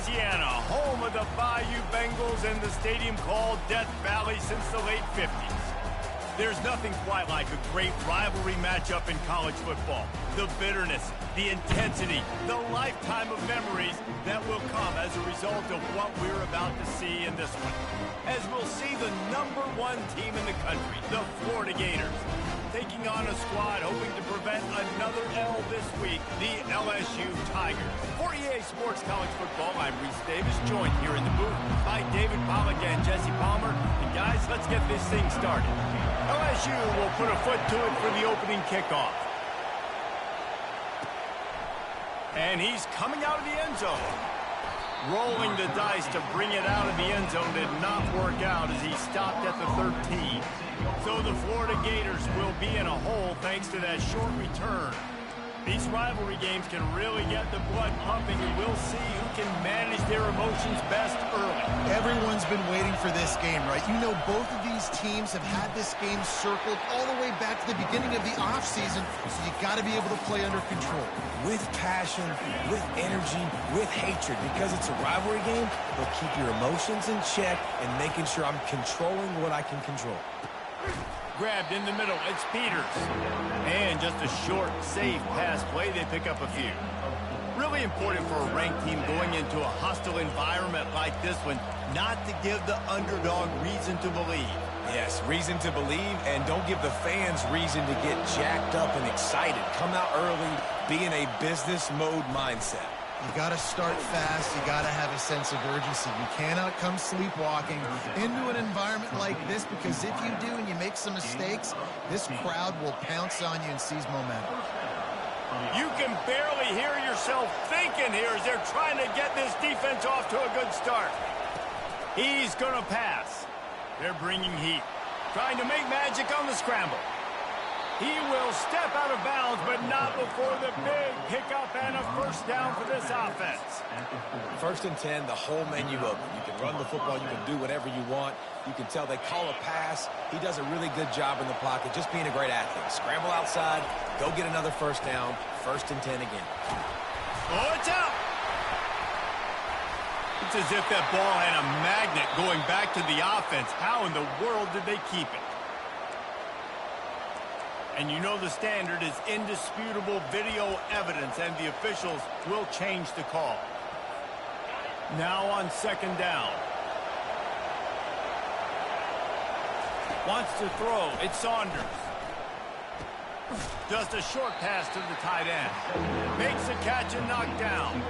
Louisiana, home of the Bayou Bengals and the stadium called Death Valley since the late 50s. There's nothing quite like a great rivalry matchup in college football. The bitterness, the intensity, the lifetime of memories that will come as a result of what we're about to see in this one. As we'll see the #1 team in the country, the Florida Gators, taking on a squad hoping to prevent another L this week, the LSU Tigers. For EA Sports College Football, I'm Reese Davis, joined here in the booth by David Pollack and Jesse Palmer. And guys, let's get this thing started. LSU will put a foot to it for the opening kickoff. And he's coming out of the end zone. Rolling the dice to bring it out of the end zone did not work out as he stopped at the 13. So the Florida Gators will be in a hole thanks to that short return. These rivalry games can really get the blood pumping, and we'll see who can manage their emotions best early. Everyone's been waiting for this game, right? You know, both of these teams have had this game circled all the way back to the beginning of the offseason, so you got to be able to play under control. With passion, with energy, with hatred. Because it's a rivalry game, they'll keep your emotions in check and making sure I'm controlling what I can control. Grabbed in the middle, it's Peters. And just a short, safe pass play, they pick up a few. Really important for a ranked team going into a hostile environment like this one, not to give the underdog reason to believe. Yes, reason to believe, and don't give the fans reason to get jacked up and excited. Come out early, be in a business mode mindset. You got to start fast. You got to have a sense of urgency. You cannot come sleepwalking into an environment like this, because if you do and you make some mistakes, this crowd will pounce on you and seize momentum. You can barely hear yourself thinking here as they're trying to get this defense off to a good start. He's going to pass. They're bringing heat, trying to make magic on the scramble. He will step out of bounds, but not before the big pickup and a first down for this offense. 1st and 10, the whole menu open. You can run the football, you can do whatever you want. You can tell they call a pass. He does a really good job in the pocket, just being a great athlete. Scramble outside, go get another first down, 1st and 10 again. Oh, it's out! It's as if that ball had a magnet going back to the offense. How in the world did they keep it? And you know the standard is indisputable video evidence, and the officials will change the call. Now on 2nd down. Wants to throw. It's Saunders. Just a short pass to the tight end. Makes a catch and knocked down.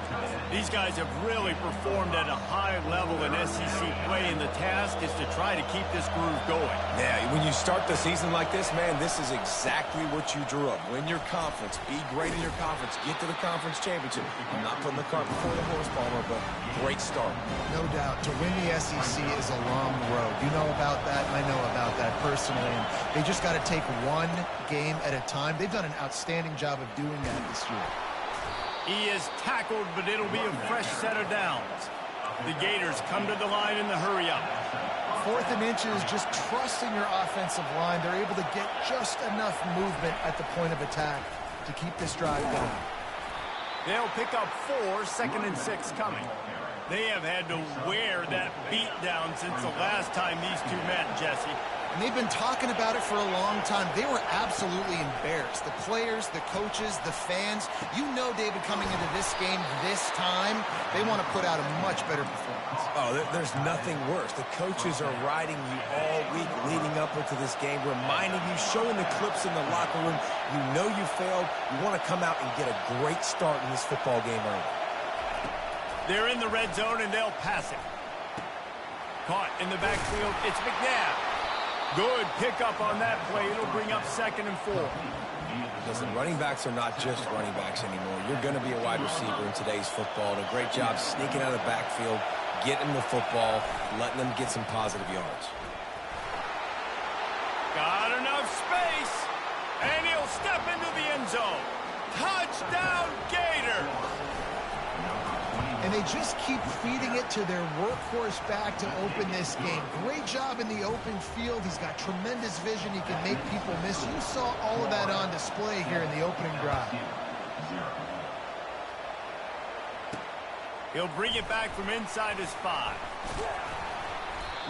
These guys have really performed at a high level in SEC play, and the task is to try to keep this groove going. Yeah, when you start the season like this, man, this is exactly what you drew up. Win your conference, be great in your conference, get to the conference championship. I'm not putting the cart before the horse, Palmer, but great start. No doubt. To win the SEC is a long road. You know about that. I know about that personally. And they just got to take one game at a time. They've done an outstanding job of doing that this year. He is tackled, but it'll be a fresh set of downs. The Gators come to the line in the hurry-up. 4th and inches, just trusting your offensive line. They're able to get just enough movement at the point of attack to keep this drive going. They'll pick up 4, 2nd and 6 coming. They have had to wear that beat down since the last time these two met, Jesse. And they've been talking about it for a long time. They were absolutely embarrassed. The players, the coaches, the fans. You know, David, coming into this game this time, they want to put out a much better performance. Oh, there's nothing worse. The coaches are riding you all week leading up into this game, reminding you, showing the clips in the locker room. You know you failed. You want to come out and get a great start in this football game early. They're in the red zone, and they'll pass it. Caught in the backfield, it's McNabb. Good pickup on that play. It'll bring up 2nd and 4. Listen, running backs are not just running backs anymore. You're going to be a wide receiver in today's football. And a great job sneaking out of the backfield, getting the football, letting them get some positive yards. Got enough space, and he'll step into the end zone. Touchdown, Gators! And they just keep feeding it to their workhorse back to open this game. Great job in the open field. He's got tremendous vision. He can make people miss. You saw all of that on display here in the opening drive. He'll bring it back from inside his 5.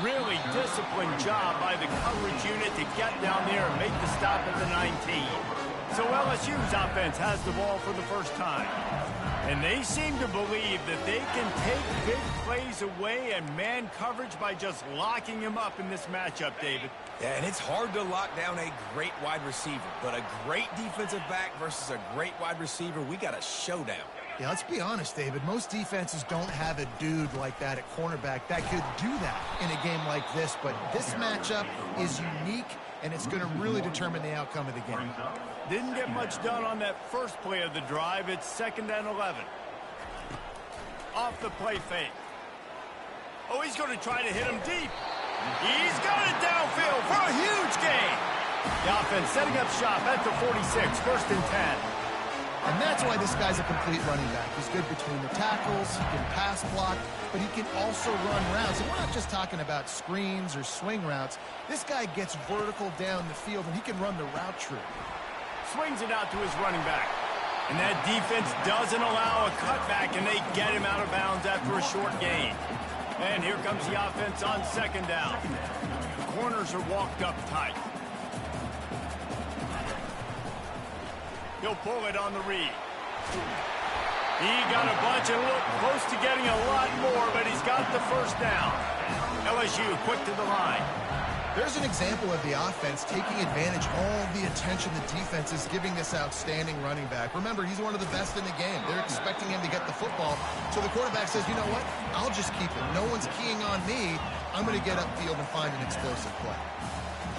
Really disciplined job by the coverage unit to get down there and make the stop at the 19. So LSU's offense has the ball for the first time. And they seem to believe that they can take big plays away and man coverage by just locking him up in this matchup, David. Yeah, and it's hard to lock down a great wide receiver, but a great defensive back versus a great wide receiver, we got a showdown. Yeah, let's be honest, David. Most defenses don't have a dude like that at cornerback that could do that in a game like this, but this matchup is unique, and it's going to really determine the outcome of the game. Didn't get much done on that first play of the drive. It's 2nd and 11. Off the play fake. Oh, he's going to try to hit him deep. He's got it downfield for a huge gain. The offense setting up shop at the 46, 1st and 10. And that's why this guy's a complete running back. He's good between the tackles, he can pass block, but he can also run routes. And we're not just talking about screens or swing routes. This guy gets vertical down the field, and he can run the route tree. Swings it out to his running back. And that defense doesn't allow a cutback, and they get him out of bounds after a short gain. And here comes the offense on 2nd down. The corners are walked up tight. He'll pull it on the read. He got a bunch and looked close to getting a lot more, but he's got the first down. LSU quick to the line. There's an example of the offense taking advantage of all the attention the defense is giving this outstanding running back. Remember, he's one of the best in the game. They're expecting him to get the football. So the quarterback says, you know what? I'll just keep it. No one's keying on me. I'm going to get upfield and find an explosive play.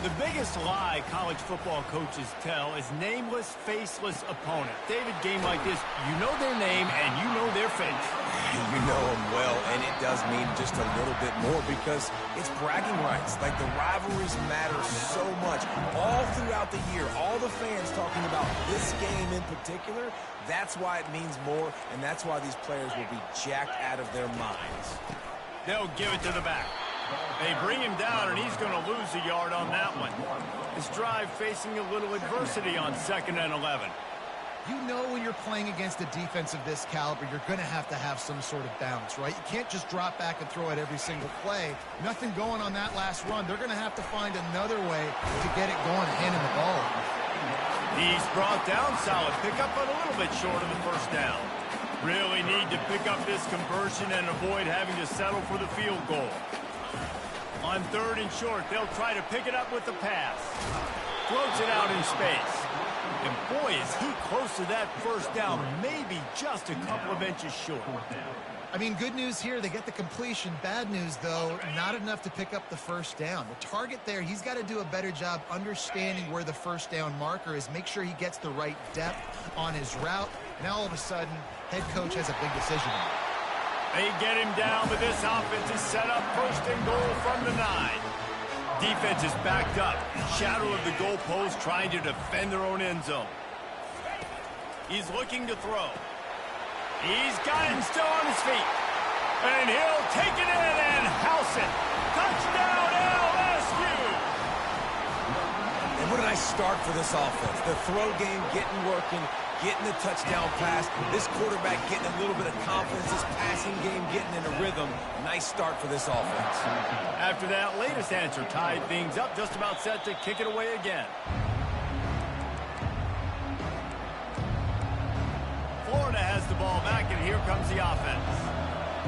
The biggest lie college football coaches tell is nameless, faceless opponent. David, game like this, you know their name and you know their face. You know them well, and it does mean just a little bit more because it's bragging rights. Like, the rivalries matter so much. All throughout the year, all the fans talking about this game in particular, that's why it means more, and that's why these players will be jacked out of their minds. They'll give it to the back. They bring him down, and he's going to lose a yard on that one. This drive facing a little adversity on 2nd and 11. You know when you're playing against a defense of this caliber, you're going to have some sort of balance, right? You can't just drop back and throw it every single play. Nothing going on that last run. They're going to have to find another way to get it going, handing the ball. He's brought down solid. Pick up on a little bit short of the first down. Really need to pick up this conversion and avoid having to settle for the field goal. On 3rd and short, they'll try to pick it up with the pass. Floats it out in space. And boy, is he close to that first down, maybe just a couple of inches short. I mean, good news here, they get the completion. Bad news, though, not enough to pick up the first down. The target there, he's got to do a better job understanding where the first down marker is, make sure he gets the right depth on his route. Now, all of a sudden, head coach has a big decision. They get him down, but this offense is set up 1st and goal from the 9. Defense is backed up. Shadow of the goalpost trying to defend their own end zone. He's looking to throw. He's got him still on his feet. And he'll take it in and house it. Touchdown, LSU! And what a nice start for this offense. The throw game getting working, getting the touchdown pass. This quarterback getting a little bit of confidence. This passing game getting in a rhythm. Nice start for this offense. After that latest answer tied things up, just about set to kick it away again. Florida has the ball back, and here comes the offense.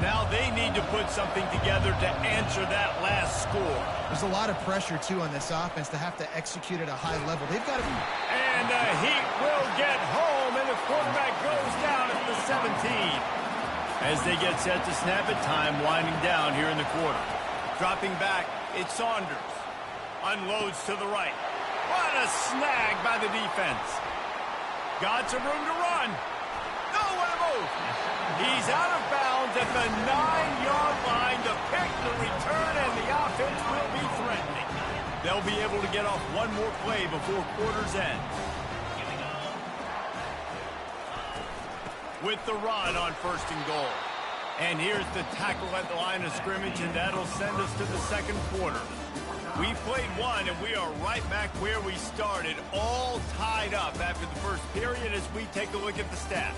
Now they need to put something together to answer that last score. There's a lot of pressure, too, on this offense to have to execute at a high level. They've got to... And the Heat will get home, and the quarterback goes down at the 17. As they get set to snap it, time winding down here in the quarter. Dropping back, it's Saunders. Unloads to the right. What a snag by the defense. Got some room to run. Nowhere to move. He's out of bounds at the 9-yard line. The pick, the return, and the offense will be threatening. They'll be able to get off one more play before quarter's end. With the run on 1st and goal. And here's the tackle at the line of scrimmage, and that'll send us to the 2nd quarter. We played one, and we are right back where we started, all tied up after the first period as we take a look at the stats.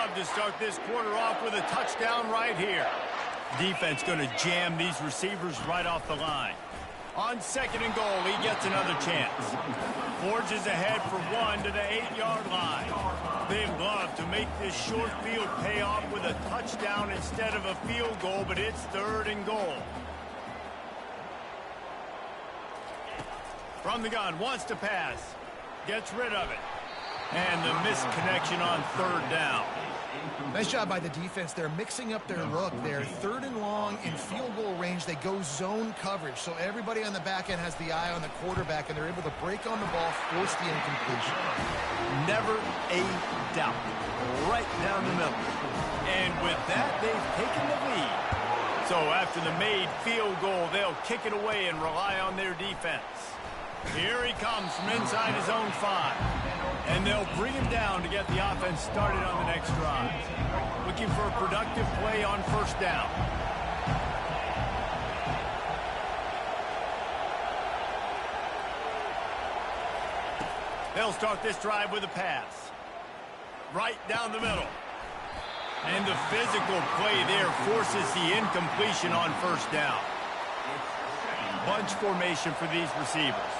love to start this quarter off with a touchdown right here. Defense going to jam these receivers right off the line. On 2nd and goal, he gets another chance. Forges ahead for 1 to the 8-yard line. They love to make this short field pay off with a touchdown instead of a field goal, but it's 3rd and goal. From the gun, wants to pass. Gets rid of it. And the missed connection on 3rd down. Nice job by the defense. They're mixing up their look. They're 3rd and long in field goal range. They go zone coverage. So everybody on the back end has the eye on the quarterback, and they're able to break on the ball, force the incompletion. Never a doubt. Right down the middle. And with that, they've taken the lead. So after the made field goal, they'll kick it away and rely on their defense. Here he comes from inside his own 5. And they'll bring him down to get the offense started on the next drive. Looking for a productive play on 1st down. They'll start this drive with a pass. Right down the middle. And the physical play there forces the incompletion on 1st down. Bunch formation for these receivers.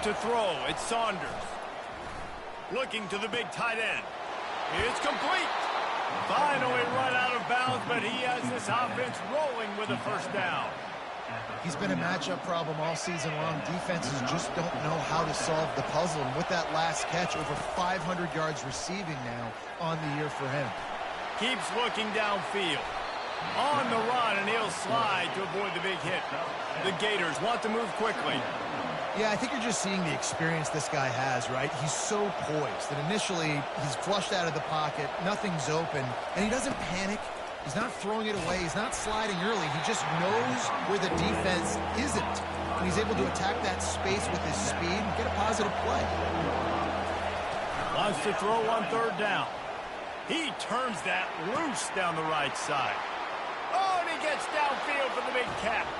To throw, it's Saunders. Looking to the big tight end. It's complete. Finally run out of bounds, but he has this offense rolling with a 1st down. He's been a matchup problem all season long. Defenses just don't know how to solve the puzzle. And with that last catch, over 500 yards receiving now on the year for him. Keeps looking downfield. On the run, and he'll slide to avoid the big hit. The Gators want to move quickly. Yeah, I think you're just seeing the experience this guy has, right? He's so poised that initially he's flushed out of the pocket, nothing's open, and he doesn't panic. He's not throwing it away. He's not sliding early. He just knows where the defense isn't, and he's able to attack that space with his speed and get a positive play. Wants to throw on 3rd down. He turns that loose down the right side. Oh, and he gets downfield for the big catch.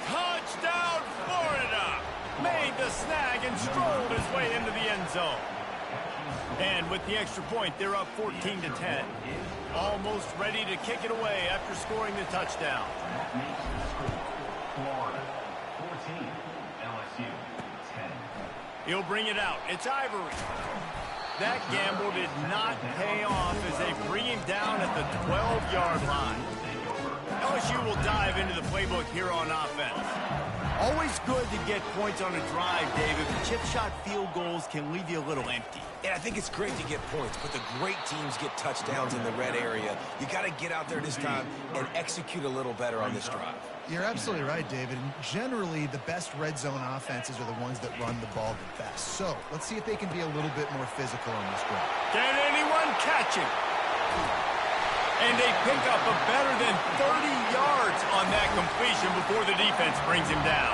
Touchdown, Florida! Made the snag and strolled his way into the end zone. And with the extra point, they're up 14-10. Almost ready to kick it away after scoring the touchdown. Florida 14, LSU 10. He'll bring it out. It's Ivory. That gamble did not pay off as they bring him down at the 12-yard line. LSU will dive into the playbook here on offense. Always good to get points on a drive, David, but chip shot field goals can leave you a little empty. And I think it's great to get points, but the great teams get touchdowns in the red area. You got to get out there this time and execute a little better on this drive. You're absolutely right, David. And generally, the best red zone offenses are the ones that run the ball the best. So let's see if they can be a little bit more physical on this drive. Can anyone catch him? And they pick up a better than 30 yards on that completion before the defense brings him down.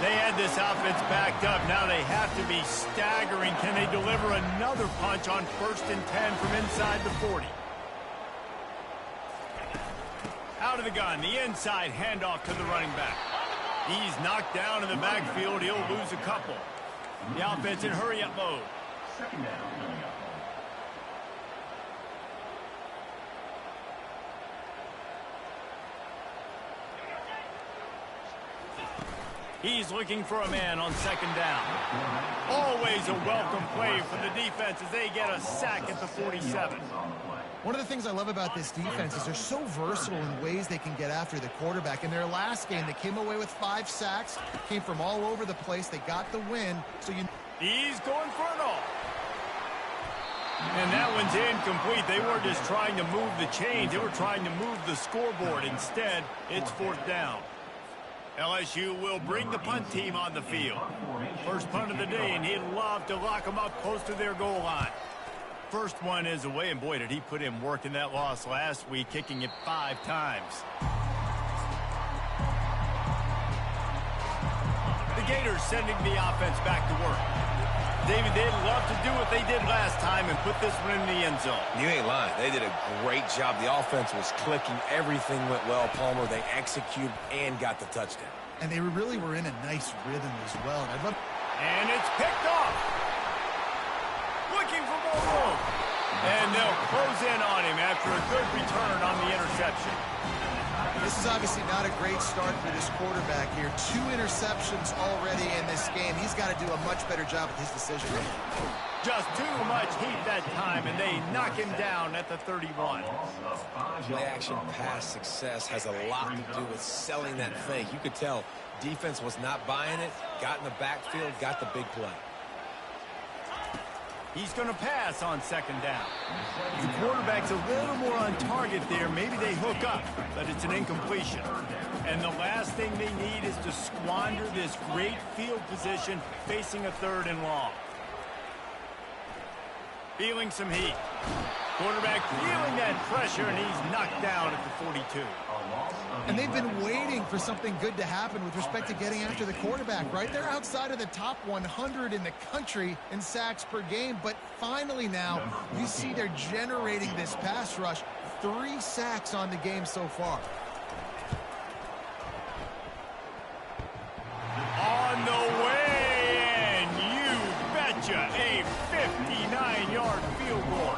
They had this offense backed up. Now they have to be staggering. Can they deliver another punch on 1st and 10 from inside the 40? Out of the gun, the inside handoff to the running back. He's knocked down in the backfield. He'll lose a couple. The offense in hurry-up mode. 2nd down coming up. He's looking for a man on 2nd down. Always a welcome play for the defense as they get a sack at the 47. One of the things I love about this defense is they're so versatile in ways they can get after the quarterback. In their last game, they came away with 5 sacks, came from all over the place. They got the win. So He's going for it all. And that one's incomplete. They weren't just trying to move the chains. They were trying to move the scoreboard. Instead, it's 4th down. LSU will bring the punt team on the field. First punt of the day, and he'd love to lock them up close to their goal line. First one is away, and boy, did he put in work in that loss last week, kicking it 5 times. The Gators sending the offense back to work. David, they'd love to do what they did last time and put this one in the end zone. You ain't lying. They did a great job. The offense was clicking. Everything went well, Palmer. They executed and got the touchdown. And they really were in a nice rhythm as well. And it's picked off. more room. And they'll close in on him after a good return on the interception. This is obviously not a great start for this quarterback here. 2 interceptions already in this game. He's got to do a much better job with his decision-making. Just too much heat that time, and they knock him down at the 31. Play-action pass success has a lot to do with selling that fake. You could tell defense was not buying it, got in the backfield, got the big play. He's going to pass on second down. The quarterback's a little more on target there. Maybe they hook up, but it's an incompletion. And the last thing they need is to squander this great field position facing a 3rd and long. Feeling some heat. Quarterback feeling that pressure, and he's knocked down at the 42. And they've been waiting for something good to happen with respect to getting after the quarterback, right? They're outside of the top 100 in the country in sacks per game, but finally now you see they're generating this pass rush. 3 sacks on the game so far. On the way, and you betcha, a 59-yard field goal.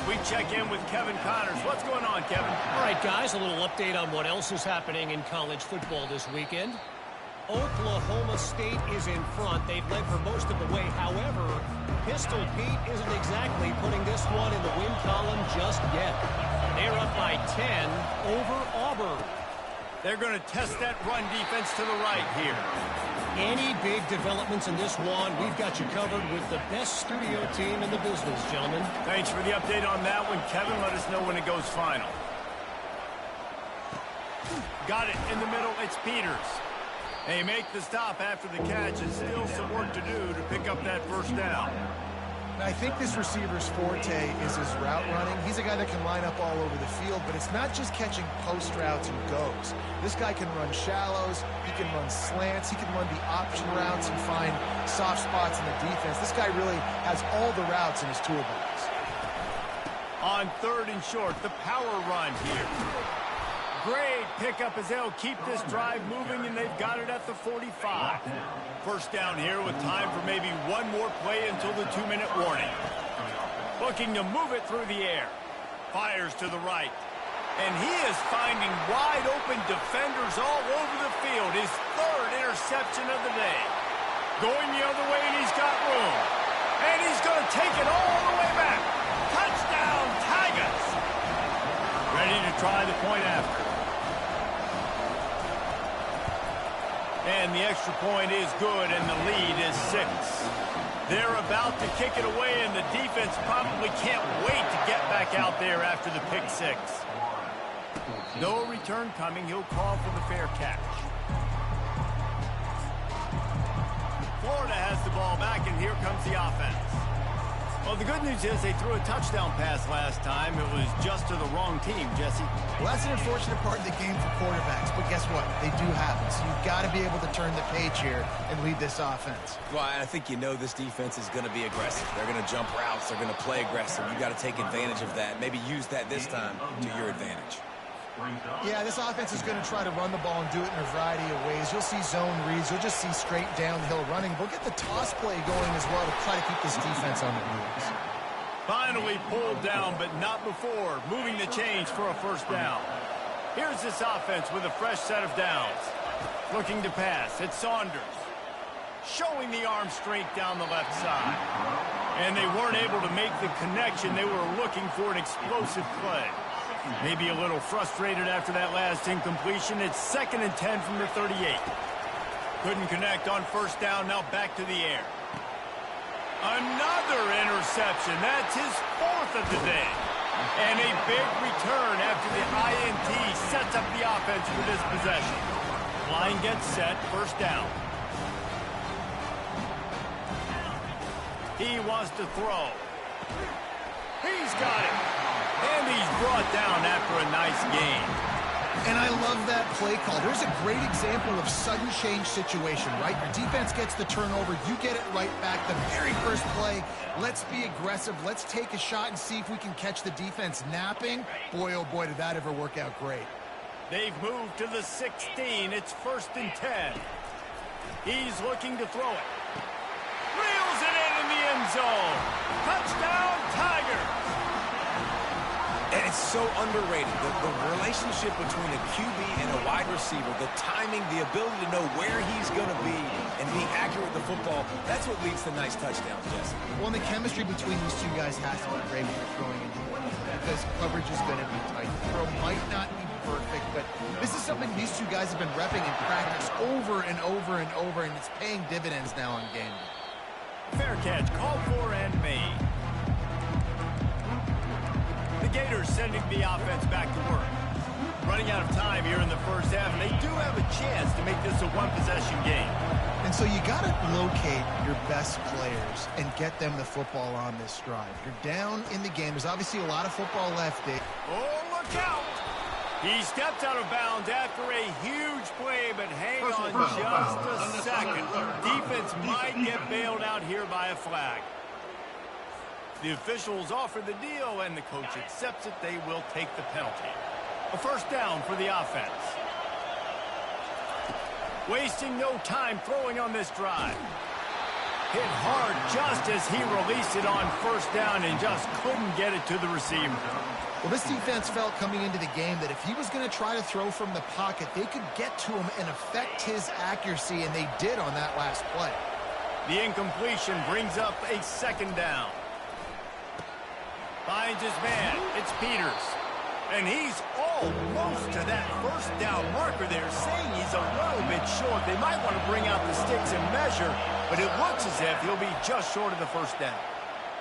We check in with Kevin Connors. What's going on, Kevin? All right, guys, a little update on what else is happening in college football this weekend. Oklahoma State is in front. They've led for most of the way. However, Pistol Pete isn't exactly putting this one in the win column just yet. They're up by 10 over Auburn. They're going to test that run defense to the right here. Any big developments in this one, we've got you covered with the best studio team in the business, gentlemen. Thanks for the update on that one, Kevin. Let us know when it goes final. Got it in the middle. It's Peters. They make the stop after the catch, and still some work to do to pick up that first down. I think this receiver's forte is his route running. He's a guy that can line up all over the field, but it's not just catching post routes and goes. This guy can run shallows, he can run slants, he can run the option routes and find soft spots in the defense. This guy really has all the routes in his toolbox. On 3rd and short, the power run here. Great pickup as they'll keep this drive moving, and they've got it at the 45. First down here with time for maybe one more play until the 2-minute warning. Looking to move it through the air. Fires to the right. And he is finding wide open defenders all over the field. His 3rd interception of the day. Going the other way, and he's got room. And he's going to take it all the way back. Touchdown, Tigers! Ready to try the point after. And the extra point is good, and the lead is 6. They're about to kick it away, and the defense probably can't wait to get back out there after the pick 6. No return coming. He'll call for the fair catch. Florida has the ball back, and here comes the offense. Well, the good news is they threw a touchdown pass last time. It was just to the wrong team, Jesse. Well, that's an unfortunate part of the game for quarterbacks, but guess what? They do happen. So you've got to be able to turn the page here and lead this offense. Well, I think you know this defense is going to be aggressive. They're going to jump routes. They're going to play aggressive. You've got to take advantage of that. Maybe use that this time to your advantage. Yeah, this offense is going to try to run the ball and do it in a variety of ways. You'll see zone reads. You'll just see straight downhill running. We'll get the toss play going as well to try to keep this defense on their heels. Finally pulled down, but not before. Moving the chains for a first down. Here's this offense with a fresh set of downs. Looking to pass. It's Saunders. Showing the arm strength down the left side. And they weren't able to make the connection. They were looking for an explosive play. Maybe a little frustrated after that last incompletion. It's 2nd and 10 from the 38. Couldn't connect on first down. Now back to the air. Another interception. That's his 4th of the day. And a big return after the INT sets up the offense for this possession. Line gets set. First down. He wants to throw. He's got it. And he's brought down after a nice gain. And I love that play call. There's a great example of sudden change situation, right? Your defense gets the turnover. You get it right back. The very first play, let's be aggressive. Let's take a shot and see if we can catch the defense napping. Boy, oh boy, did that ever work out great. They've moved to the 16. It's 1st and 10. He's looking to throw it. Reels it in the end zone. Touchdown, Tigers. And it's so underrated, the relationship between a QB and a wide receiver, the timing, the ability to know where he's going to be and being accurate with the football, that's what leads to nice touchdowns, Jesse. Well, and the chemistry between these two guys has to be great when you're throwing into the because coverage is going to be tight. The throw might not be perfect, but this is something these two guys have been repping in practice over and over and over, and it's paying dividends now on game day. Fair catch, called for and made. The Gators sending the offense back to work. Running out of time here in the first half, and they do have a chance to make this a one-possession game. And so you got to locate your best players and get them the football on this drive. You're down in the game. There's obviously a lot of football left. Oh, look out! He stepped out of bounds after a huge play, but hang on just a second. Defense might get bailed out here by a flag. The officials offer the deal, and the coach accepts it. They will take the penalty. A first down for the offense. Wasting no time throwing on this drive. Hit hard just as he released it on first down and just couldn't get it to the receiver. Well, this defense felt coming into the game that if he was going to try to throw from the pocket, they could get to him and affect his accuracy, and they did on that last play. The incompletion brings up a second down. Finds his man. It's Peters. And he's almost to that first down marker there, saying he's a little bit short. They might want to bring out the sticks and measure, but it looks as if he'll be just short of the first down.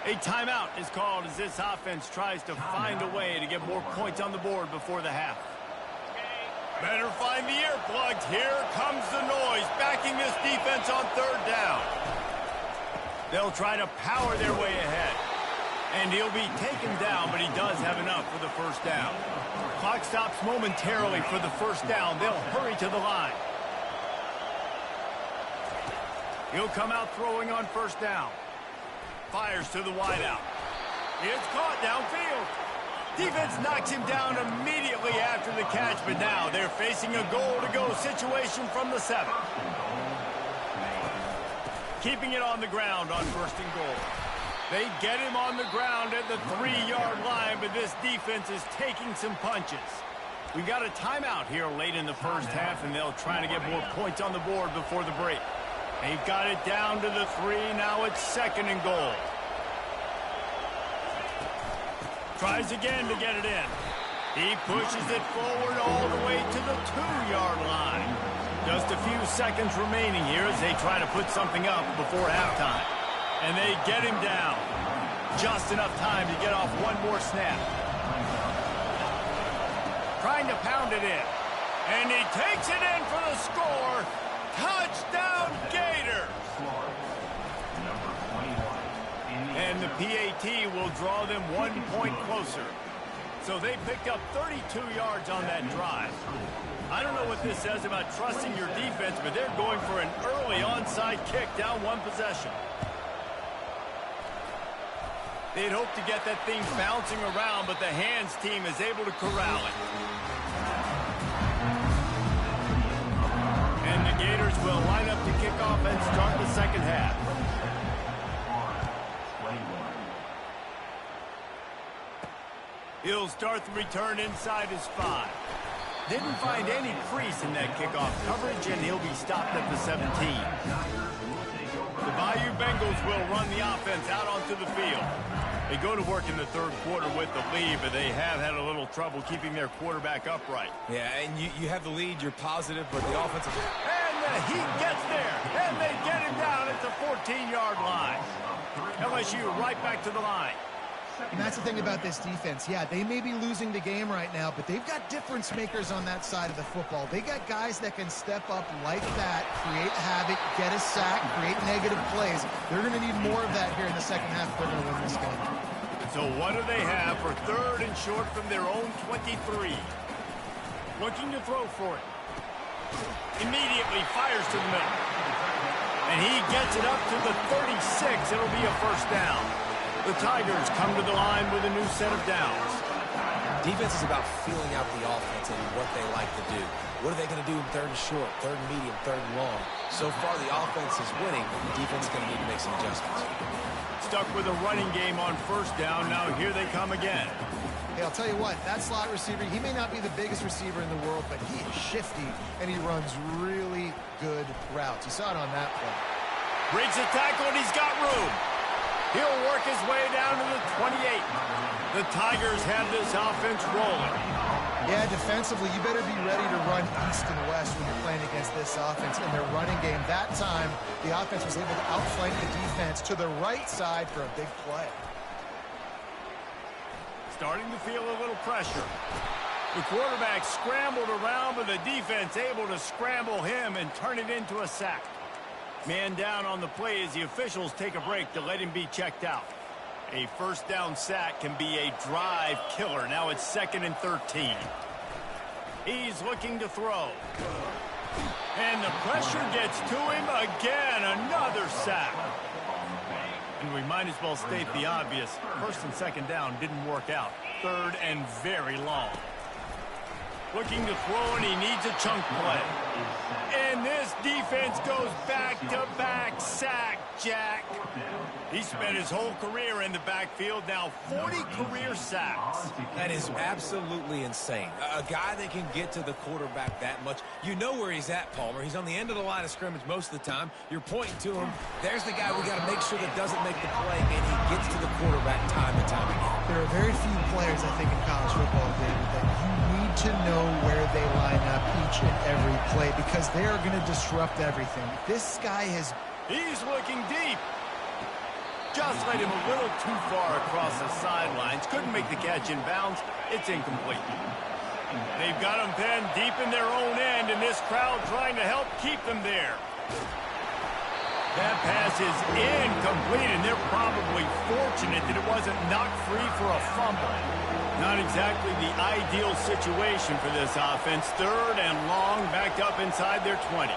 A timeout is called as this offense tries to find a way to get more points on the board before the half. Better find the earplugs. Here comes the noise, backing this defense on third down. They'll try to power their way ahead. And he'll be taken down, but he does have enough for the first down. Clock stops momentarily for the first down. They'll hurry to the line. He'll come out throwing on first down. Fires to the wideout. It's caught downfield. Defense knocks him down immediately after the catch, but now they're facing a goal-to-go situation from the 7. Keeping it on the ground on first and goal. They get him on the ground at the 3-yard line, but this defense is taking some punches. We got a timeout here late in the first half, and they'll try to get more points on the board before the break. They've got it down to the 3. Now it's second and goal. Tries again to get it in. He pushes it forward all the way to the 2-yard line. Just a few seconds remaining here as they try to put something up before halftime. And they get him down. Just enough time to get off one more snap. Trying to pound it in. And he takes it in for the score. Touchdown, Gators! And the PAT will draw them 1 point closer. So they picked up 32 yards on that drive. I don't know what this says about trusting your defense, but they're going for an early onside kick down one possession. They'd hope to get that thing bouncing around, but the hands team is able to corral it. And the Gators will line up to kick off and start the second half. He'll start the return inside his 5. Didn't find any crease in that kickoff coverage, and he'll be stopped at the 17. The Bayou Bengals will run the offense out onto the field. They go to work in the third quarter with the lead, but they have had a little trouble keeping their quarterback upright. Yeah, and you have the lead, you're positive, but the offensive... And the Heat gets there, and they get him down at the 14-yard line. LSU right back to the line. And that's the thing about this defense. Yeah, they may be losing the game right now, but they've got difference makers on that side of the football. They got guys that can step up like that, create havoc, get a sack, create negative plays. They're going to need more of that here in the second half if they're going to win this game. So what do they have for third and short from their own 23? Looking to throw for it. Immediately fires to the middle. And he gets it up to the 36. It'll be a first down. The Tigers come to the line with a new set of downs. Defense is about feeling out the offense and what they like to do. What are they going to do in third and short, third and medium, third and long? So far, the offense is winning. The defense is going to need to make some adjustments. Stuck with a running game on first down. Now here they come again. Hey, I'll tell you what, that slot receiver, he may not be the biggest receiver in the world, but he is shifty, and he runs really good routes. You saw it on that play. Breaks the tackle, and he's got room. He'll work his way down to the 28. The Tigers have this offense rolling. Yeah, defensively, you better be ready to run east and west when you're playing against this offense. In their running game, that time, the offense was able to outflank the defense to the right side for a big play. Starting to feel a little pressure. The quarterback scrambled around, but the defense able to scramble him and turn it into a sack. Man down on the play as the officials take a break to let him be checked out. A first down sack can be a drive killer. Now it's 2nd and 13. He's looking to throw. And the pressure gets to him again. Another sack. And we might as well state the obvious. First and second down didn't work out. Third and very long. Looking to throw, and he needs a chunk play. And this defense goes back-to-back sack, Jack. He spent his whole career in the backfield, now 40 career sacks. That is absolutely insane. A guy that can get to the quarterback that much. You know where he's at, Palmer. He's on the end of the line of scrimmage most of the time. You're pointing to him. There's the guy we got to make sure that doesn't make the play, and he gets to the quarterback time and time again. There are very few players, I think, in college football, David, that you need to know where they line up each and every play because they are going to disrupt everything. This guy has... He's looking deep. Just led him a little too far across the sidelines. Couldn't make the catch in bounds. It's incomplete. They've got him pinned deep in their own end, and this crowd trying to help keep them there. That pass is incomplete, and they're probably fortunate that it wasn't knocked free for a fumble. Not exactly the ideal situation for this offense. Third and long, backed up inside their 20.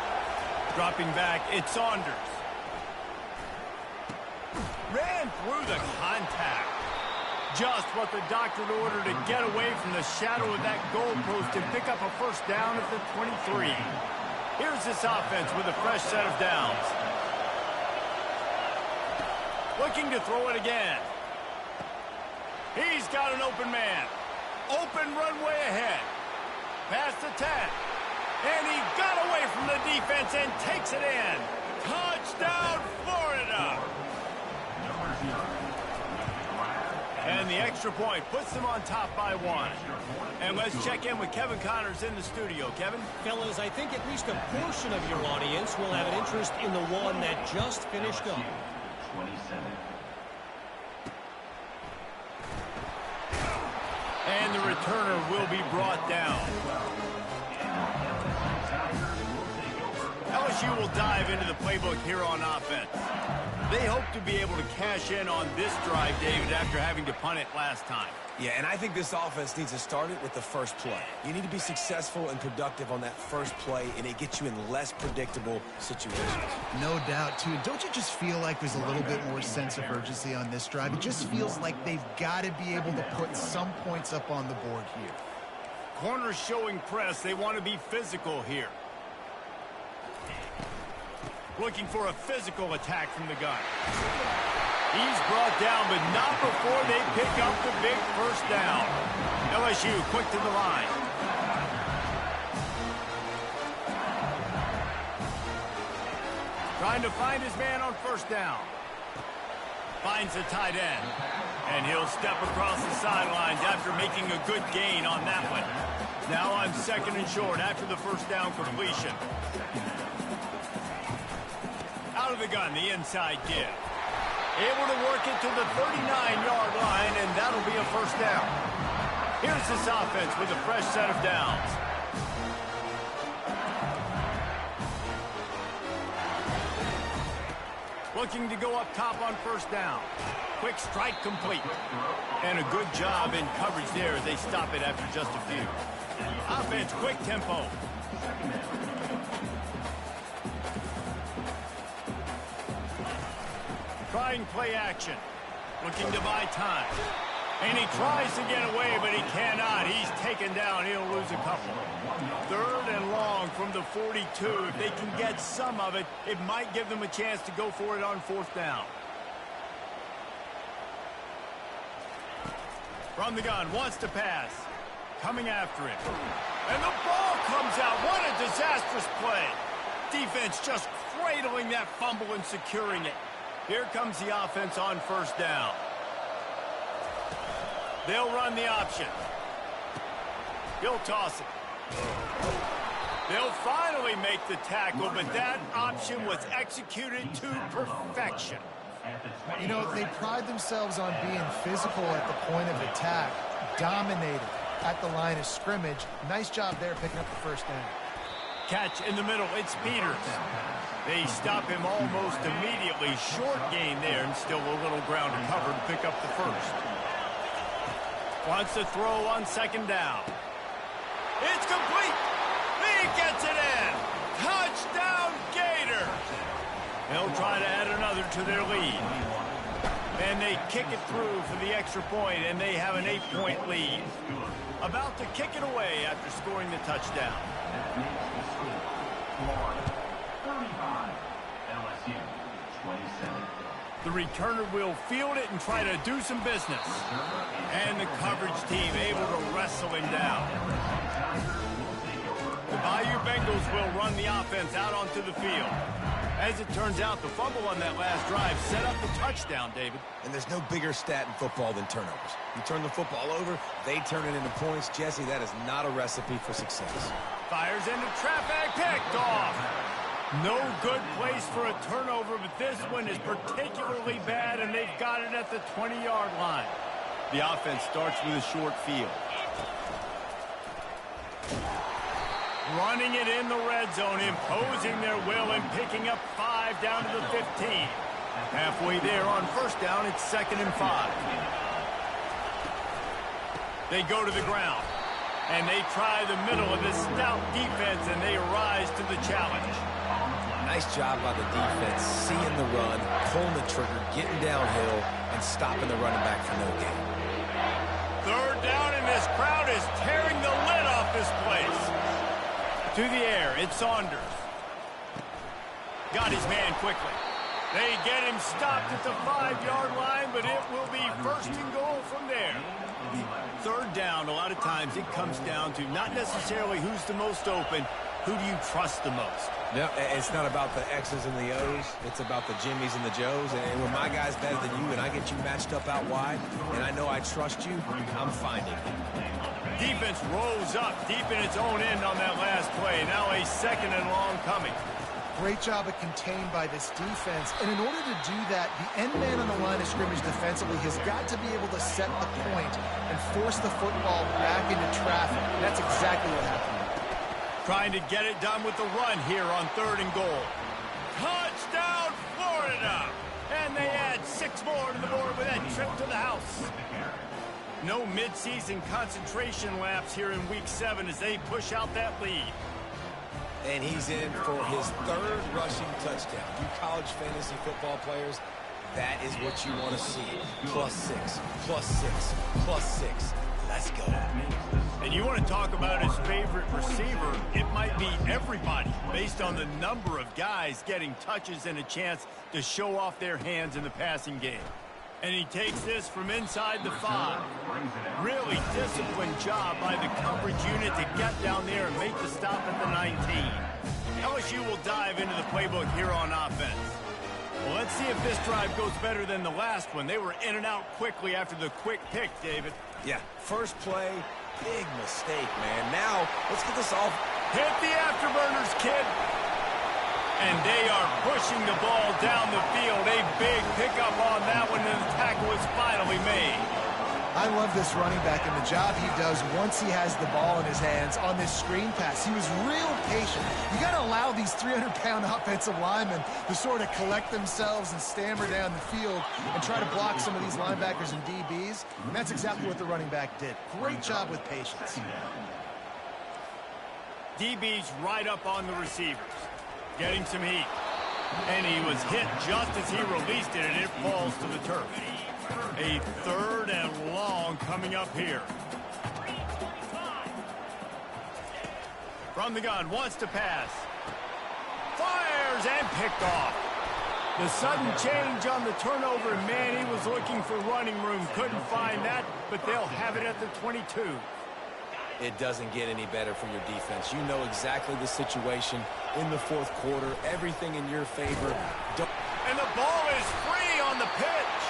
Dropping back, it's Saunders. Ran through the contact. Just what the doctor ordered to get away from the shadow of that goalpost and pick up a first down at the 23. Here's this offense with a fresh set of downs. Looking to throw it again. He's got an open man. Open runway ahead. Past the 10. And he got away from the defense and takes it in. Touchdown, Florida. And the extra point puts them on top by 1. And let's check in with Kevin Connors in the studio. Kevin? Fellas, I think at least a portion of your audience will have an interest in the one that just finished up. 27. And the returner will be brought down. LSU will dive into the playbook here on offense. They hope to be able to cash in on this drive, David, after having to punt it last time. Yeah, and I think this offense needs to start it with the first play. You need to be successful and productive on that first play, and it gets you in less predictable situations. No doubt, too. Don't you just feel like there's a little bit more sense of urgency on this drive? It just feels like they've got to be able to put some points up on the board here. Corners showing press. They want to be physical here. Looking for a physical attack from the gun. He's brought down, but not before they pick up the big first down. LSU quick to the line. Trying to find his man on first down. Finds the tight end. And he'll step across the sidelines after making a good gain on that one. Now on 2nd and short after the first down completion. Out of the gun, the inside give. Able to work it to the 39-yard line, and that'll be a first down. Here's this offense with a fresh set of downs. Looking to go up top on first down. Quick strike complete. And a good job in coverage there as they stop it after just a few. Offense, quick tempo. Trying play action. Looking to buy time. And he tries to get away, but he cannot. He's taken down. He'll lose a couple. 3rd and long from the 42. If they can get some of it, it might give them a chance to go for it on 4th down. From the gun, wants to pass. Coming after it. And the ball comes out. What a disastrous play. Defense just cradling that fumble and securing it. Here comes the offense on 1st down. They'll run the option. He'll toss it. They'll finally make the tackle, but that option was executed to perfection. You know, they pride themselves on being physical at the point of attack, dominated at the line of scrimmage. Nice job there picking up the 1st down. Catch in the middle. It's Peters. They stop him almost immediately. Short gain there, and still a little ground to cover to pick up the 1st. Wants to throw on 2nd down. It's complete. He gets it in. Touchdown, Gators. They'll try to add another to their lead. And they kick it through for the extra point, and they have an 8-point lead. About to kick it away after scoring the touchdown. 35. LSU 27. The returner will field it and try to do some business. And the coverage team able to wrestle him down. The Bayou Bengals will run the offense out onto the field. As it turns out, the fumble on that last drive set up the touchdown, David. And there's no bigger stat in football than turnovers. You turn the football over, they turn it into points. Jesse, that is not a recipe for success. Fires into traffic, picked off. No good place for a turnover, but this one is particularly bad, and they've got it at the 20-yard line. The offense starts with a short field. Running it in the red zone, imposing their will and picking up 5 down to the 15. Halfway there on 1st down, it's 2nd and 5. They go to the ground, and they try the middle of this stout defense, and they rise to the challenge. Nice job by the defense, seeing the run, pulling the trigger, getting downhill, and stopping the running back for no gain. 3rd down, and this crowd is tearing the lid off this place. To the air, it's Saunders. Got his man quickly. They get him stopped at the 5-yard line, but it will be 1st and goal from there. 3rd down, a lot of times it comes down to not necessarily who's the most open, who do you trust the most? No, it's not about the X's and the O's. It's about the Jimmies and the Joes. And when my guy's better than you and I get you matched up out wide, and I know I trust you, I'm finding it. Defense rose up deep in its own end on that last play. Now a 2nd and long coming. Great job of contained by this defense. And in order to do that, the end man on the line of scrimmage defensively has got to be able to set the point and force the football back into traffic. And that's exactly what happened. Trying to get it done with the run here on 3rd and goal. Touchdown, Florida! And they add 6 more to the board with that trip to the house. No midseason concentration laps here in Week 7 as they push out that lead. And he's in for his 3rd rushing touchdown. You college fantasy football players, that is what you want to see. +6, +6, +6. Let's go. And you want to talk about his favorite receiver, it might be everybody based on the number of guys getting touches and a chance to show off their hands in the passing game. And he takes this from inside the 5. Really disciplined job by the coverage unit to get down there and make the stop at the 19. LSU will dive into the playbook here on offense. Well, let's see if this drive goes better than the last one. They were in and out quickly after the quick pick, David. Yeah, first play, big mistake, man. Now, let's get this off. Hit the afterburners, kid. And they are pushing the ball down the field. A big pickup on that one, and the tackle is finally made. I love this running back and the job he does once he has the ball in his hands on this screen pass. He was real patient. You got to allow these 300-pound offensive linemen to sort of collect themselves and stammer down the field and try to block some of these linebackers and DBs. And that's exactly what the running back did. Great job with patience. DB's right up on the receivers, getting some heat. And he was hit just as he released it, and it falls to the turf. A 3rd and long coming up here. From the gun, wants to pass. Fires and picked off. The sudden change on the turnover, man, he was looking for running room. Couldn't find that, but they'll have it at the 22. It doesn't get any better for your defense. You know exactly the situation in the 4th quarter. Everything in your favor. And the ball is free on the pitch.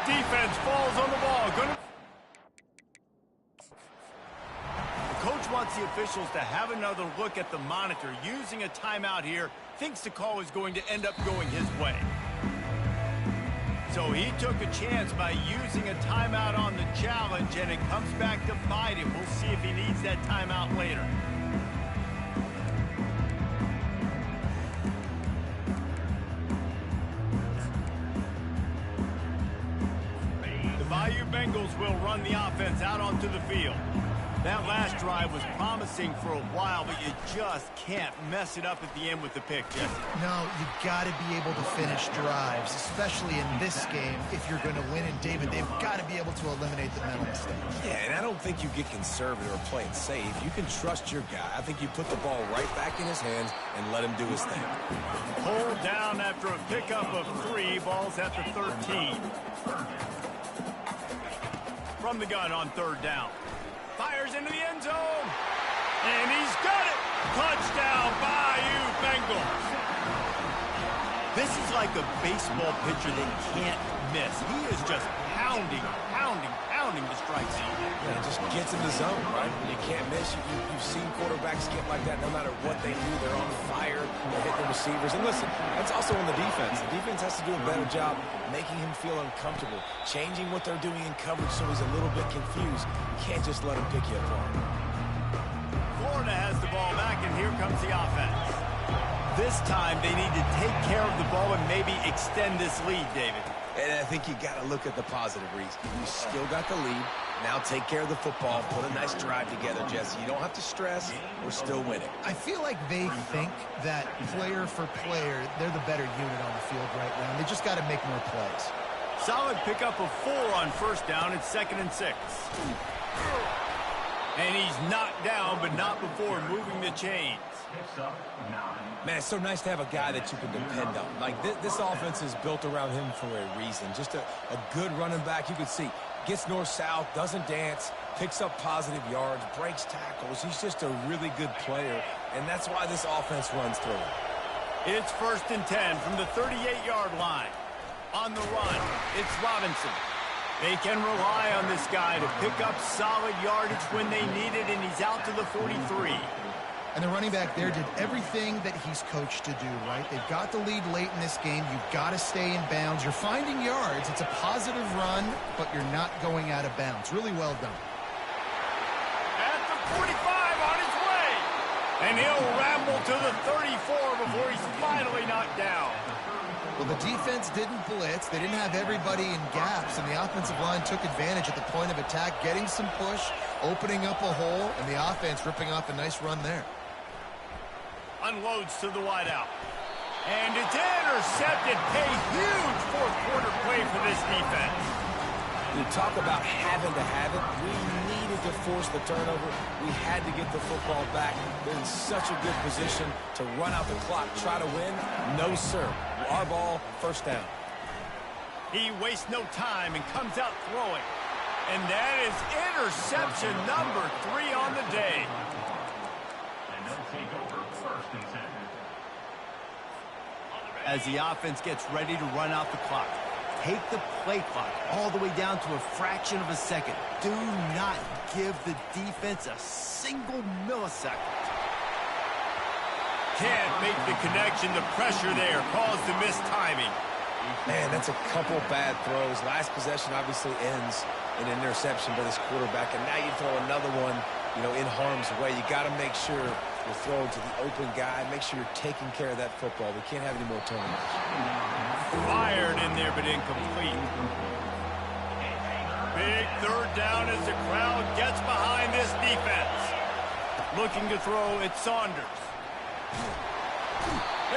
Defense falls on the ball. The coach wants the officials to have another look at the monitor. Using a timeout here, thinks the call is going to end up going his way. So he took a chance by using a timeout on the challenge, and it comes back to bite him. We'll see if he needs that timeout later. The Bayou Bengals will run the offense out onto the field. That last drive was promising for a while, but you just can't mess it up at the end with the pick, Jesse. No, you got to be able to finish drives, especially in this game. If you're going to win, and David, they've got to be able to eliminate the mental mistakes. Yeah, and I don't think you get conservative or play it safe. You can trust your guy. I think you put the ball right back in his hands and let him do his thing. Pulled down after a pickup of 3, balls at the 13. From the gun on 3rd down. Fires into the end zone. And he's got it. Touchdown, Bayou Bengals. This is like a baseball pitcher they can't miss. He is just pounding the strike zone. Yeah, it just gets in the zone, right? When you can't miss, you've seen quarterbacks get like that no matter what they do. They're on fire. They hit the receivers. And listen, that's also on the defense. The defense has to do a better job making him feel uncomfortable, changing what they're doing in coverage so he's a little bit confused. You can't just let him pick you apart. Florida has the ball back, and here comes the offense. This time, they need to take care of the ball and maybe extend this lead, David. And I think you got to look at the positive, Reese. You still got the lead. Now take care of the football. Put a nice drive together, Jesse. You don't have to stress. We're still winning. I feel like they think that player for player, they're the better unit on the field right now. They just got to make more plays. Solid pickup of 4 on 1st down. It's 2nd and 6. And he's knocked down, but not before moving the chains. Man, it's so nice to have a guy that you can depend on. Like, this offense is built around him for a reason. Just a good running back. You can see, gets north-south, doesn't dance, picks up positive yards, breaks tackles. He's just a really good player, and that's why this offense runs through him. It's 1st and 10 from the 38-yard line. On the run, it's Robinson. They can rely on this guy to pick up solid yardage when they need it, and he's out to the 43. And the running back there did everything that he's coached to do, right? They've got the lead late in this game. You've got to stay in bounds. You're finding yards. It's a positive run, but you're not going out of bounds. Really well done. At the 45 on his way. And he'll ramble to the 34 before he's finally knocked down. Well, the defense didn't blitz. They didn't have everybody in gaps, and the offensive line took advantage at the point of attack, getting some push, opening up a hole, and the offense ripping off a nice run there. Unloads to the wideout. And it's intercepted. A huge 4th quarter play for this defense. You talk about having to have it. We needed to force the turnover. We had to get the football back. They're in such a good position to run out the clock, try to win. No, sir. Our ball, 1st down. He wastes no time and comes out throwing. And that is interception number 3 on the day. And they'll take over 1st and 10. As the offense gets ready to run out the clock, take the play clock all the way down to a fraction of a second. Do not give the defense a single millisecond. Can't make the connection. The pressure there caused the missed timing. Man, that's a couple bad throws. Last possession obviously ends in an interception by this quarterback, and now you throw another one, in harm's way. You got to make sure you're throwing to the open guy. Make sure you're taking care of that football. We can't have any more turnovers. Fired in there, but incomplete. Big 3rd down as the crowd gets behind this defense. Looking to throw, it's Saunders.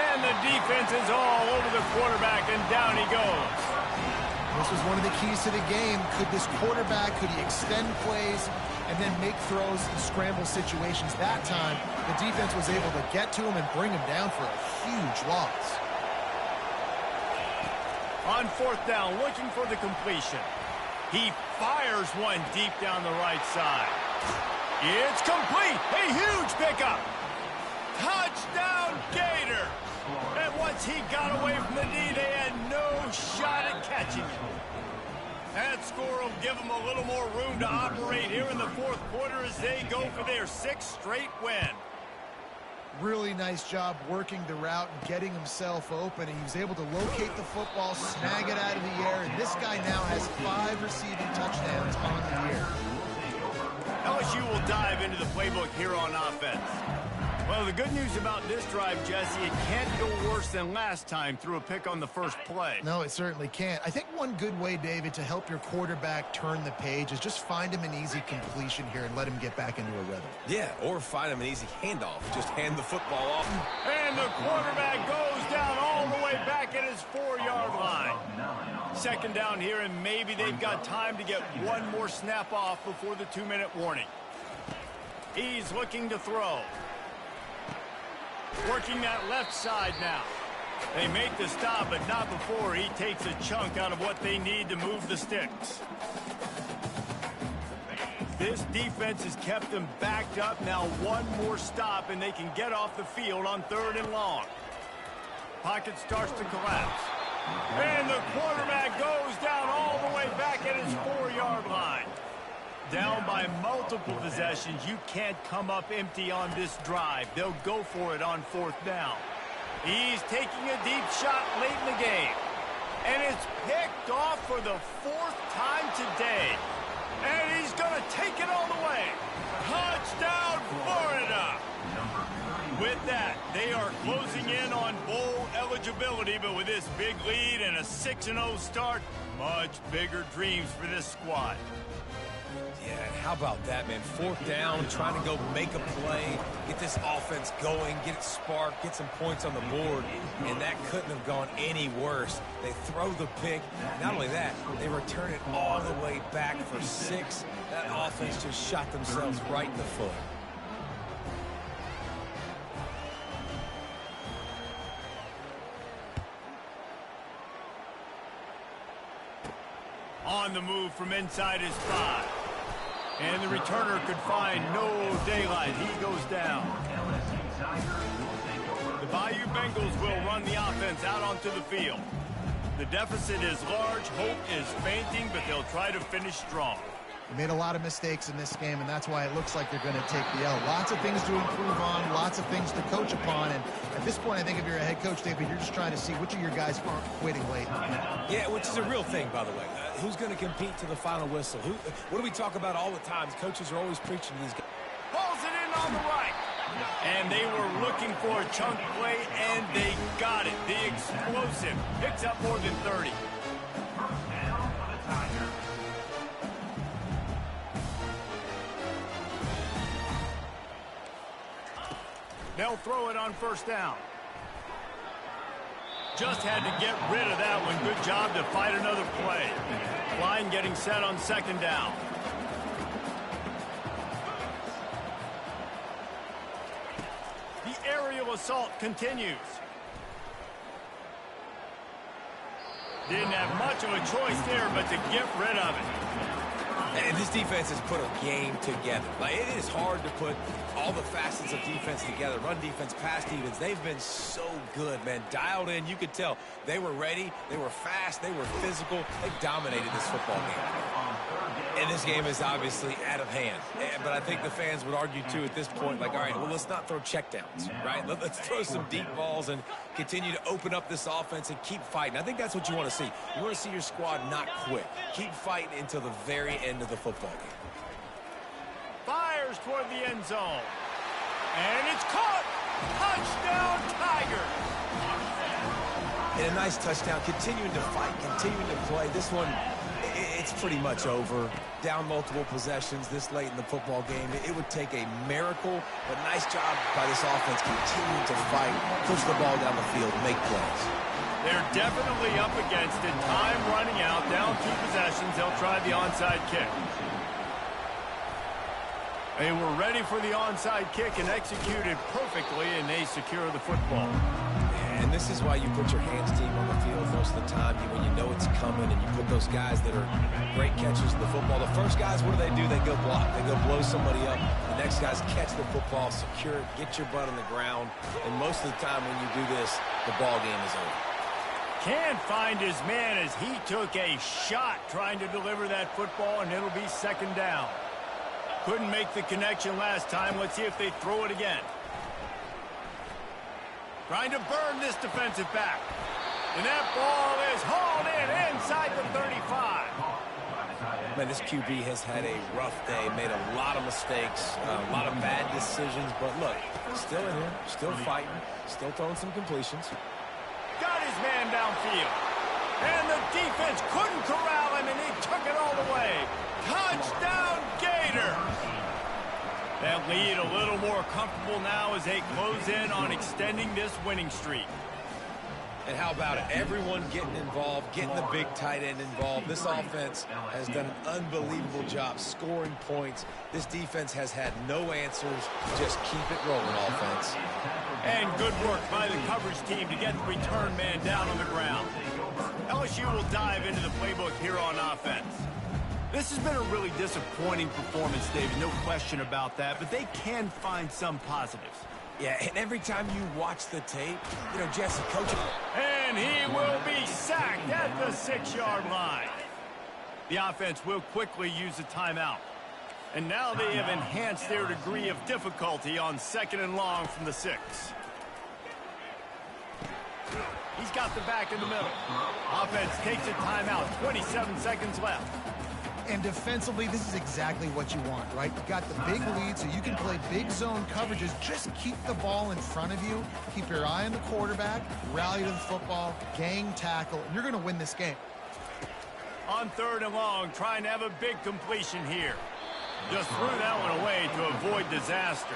And the defense is all over the quarterback, and down he goes. This was one of the keys to the game. Could this quarterback, could he extend plays and then make throws in scramble situations? That time, the defense was able to get to him and bring him down for a huge loss. On fourth down, looking for the completion. He fires one deep down the right side. It's complete. A huge pickup. Touchdown, Gator. And once he got away from the knee, they had no shot at catching him. That score will give them a little more room to operate here in the fourth quarter as they go for their 6th straight win. Really nice job working the route and getting himself open. He was able to locate the football, snag it out of the air, and this guy now has 5 receiving touchdowns on the year. LSU will dive into the playbook here on offense. Well, the good news about this drive, Jesse, it can't go worse than last time through a pick on the first play. No, it certainly can't. I think one good way, David, to help your quarterback turn the page is just find him an easy completion here and let him get back into a rhythm. Yeah, or find him an easy handoff. Just hand the football off. And the quarterback goes down all the way back at his 4-yard line. Second down here, and maybe they've got time to get one more snap off before the 2-minute warning. He's looking to throw. Working that left side now. They make the stop, but not before he takes a chunk out of what they need to move the sticks. This defense has kept them backed up. Now one more stop, and they can get off the field on 3rd and long. Pocket starts to collapse. And the quarterback goes down all the way back at his 4-yard line. Down by multiple possessions. You can't come up empty on this drive. They'll go for it on 4th down. He's taking a deep shot late in the game. And it's picked off for the 4th time today. And he's going to take it all the way. Touchdown, Florida! With that, they are closing in on bowl eligibility, but with this big lead and a 6-0 start, much bigger dreams for this squad. Yeah, and how about that, man? 4th down, trying to go make a play, get this offense going, get it sparked, get some points on the board, and that couldn't have gone any worse. They throw the pick. Not only that, they return it all the way back for 6. That offense just shot themselves right in the foot. On the move from inside his 5. And the returner could find no daylight. He goes down. The Bayou Bengals will run the offense out onto the field. The deficit is large. Hope is fainting, but they'll try to finish strong. They made a lot of mistakes in this game, and that's why it looks like they're going to take the L. Lots of things to improve on, lots of things to coach upon, and at this point, I think if you're a head coach, David, you're just trying to see which of your guys aren't quitting late. Yeah, which is a real thing, by the way. Who's going to compete to the final whistle? What do we talk about all the time? Coaches are always preaching to these guys. Pulls it in on the right. And they were looking for a chunk play, and they got it. The explosive picks up more than 30. They'll throw it on 1st down. Just had to get rid of that one. Good job to fight another play. Line getting set on 2nd down. The aerial assault continues. Didn't have much of a choice there, but to get rid of it. And this defense has put a game together. Like, it is hard to put all the facets of defense together. Run defense, pass defense. They've been so good, man. Dialed in. You could tell they were ready. They were fast. They were physical. They dominated this football game. And this game is obviously out of hand. But I think the fans would argue, too, at this point, like, all right, well, let's not throw checkdowns, right? Let's throw some deep balls and continue to open up this offense and keep fighting. I think that's what you want to see. You want to see your squad not quit. Keep fighting until the very end of the football game. Fires toward the end zone. And it's caught. Touchdown, Tigers. And a nice touchdown. Continuing to fight, continuing to play. This one, it's pretty much over. Down multiple possessions this late in the football game. It would take a miracle, but nice job by this offense continuing to fight, push the ball down the field, make plays. They're definitely up against it. Time running out, down 2 possessions. They'll try the onside kick. They were ready for the onside kick and executed perfectly, and they secure the football. And this is why you put your hands deep on the field most of the time when you know it's coming, and you put those guys that are great catchers of the football. The first guys, what do? They go block. They go blow somebody up. The next guys catch the football, secure it, get your butt on the ground. And most of the time when you do this, the ball game is over. Can't find his man as he took a shot trying to deliver that football, and it'll be second down. Couldn't make the connection last time. Let's see if they throw it again. Trying to burn this defensive back. And that ball is hauled in inside the 35. Man, this QB has had a rough day, made a lot of mistakes, a lot of bad decisions. But look, still in here, still fighting, still throwing some completions. Got his man downfield. And the defense couldn't corral him, and he took it all the way. Touchdown, Gator! That lead a little more comfortable now as they close in on extending this winning streak. And how about it? Everyone getting involved, getting the big tight end involved. This offense has done an unbelievable job scoring points. This defense has had no answers. Just keep it rolling, offense. And good work by the coverage team to get the return man down on the ground. LSU will dive into the playbook here on offense. This has been a really disappointing performance, David, no question about that, but they can find some positives. Yeah, and every time you watch the tape, you know, Jesse, coach. And he will be sacked at the 6-yard line. The offense will quickly use a timeout. And now they have enhanced their degree of difficulty on 2nd and long from the 6. He's got the back in the middle. Offense takes a timeout, 27 seconds left. And defensively, this is exactly what you want, right? You got the big lead, so you can play big zone coverages. Just keep the ball in front of you. Keep your eye on the quarterback. Rally to the football. Gang tackle. And you're going to win this game. On 3rd and long, trying to have a big completion here. Just threw that one away to avoid disaster.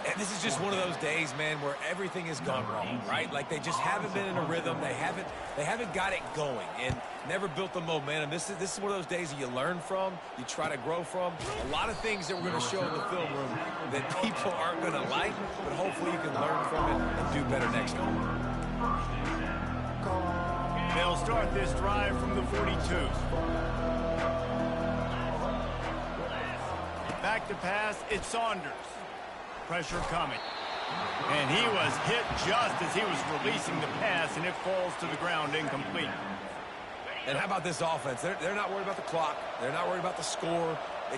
And this is just one of those days, man, where everything has gone wrong, right? Like they just haven't been in a rhythm. They haven't got it going and never built the momentum. This is one of those days that you learn from, you try to grow from. A lot of things that we're going to show in the film room that people aren't going to like, but hopefully you can learn from it and do better next time. They'll start this drive from the 42. Back to pass, it's Saunders. Pressure coming. And he was hit just as he was releasing the pass, and it falls to the ground incomplete. And how about this offense? They're not worried about the clock. They're not worried about the score.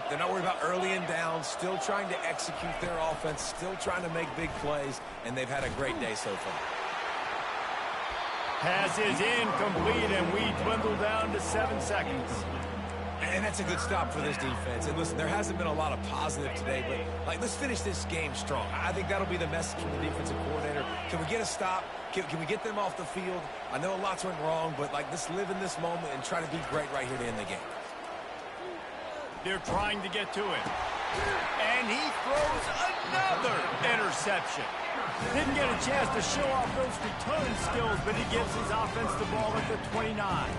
They're not worried about early and down. Still trying to execute their offense. Still trying to make big plays. And they've had a great day so far. Pass is incomplete, and we dwindle down to 7 seconds. And that's a good stop for this defense. And listen, there hasn't been a lot of positive today, but like, let's finish this game strong. I think that'll be the message from the defensive coordinator. Can we get a stop? Can we get them off the field? I know lots went wrong, but like, let's live in this moment and try to be great right here to end the game. They're trying to get to it. And he throws another interception. Didn't get a chance to show off those return skills, but he gives his offense the ball at the 29.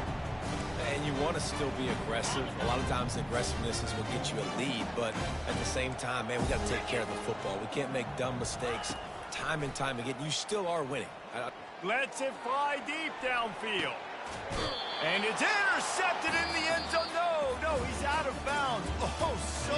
And you want to still be aggressive. A lot of times aggressiveness is what gets you a lead, but at the same time, man, we got to take care of the football. We can't make dumb mistakes time and time again. You still are winning. Lets it fly deep downfield. And it's intercepted in the end zone. No, he's out of bounds. Oh, so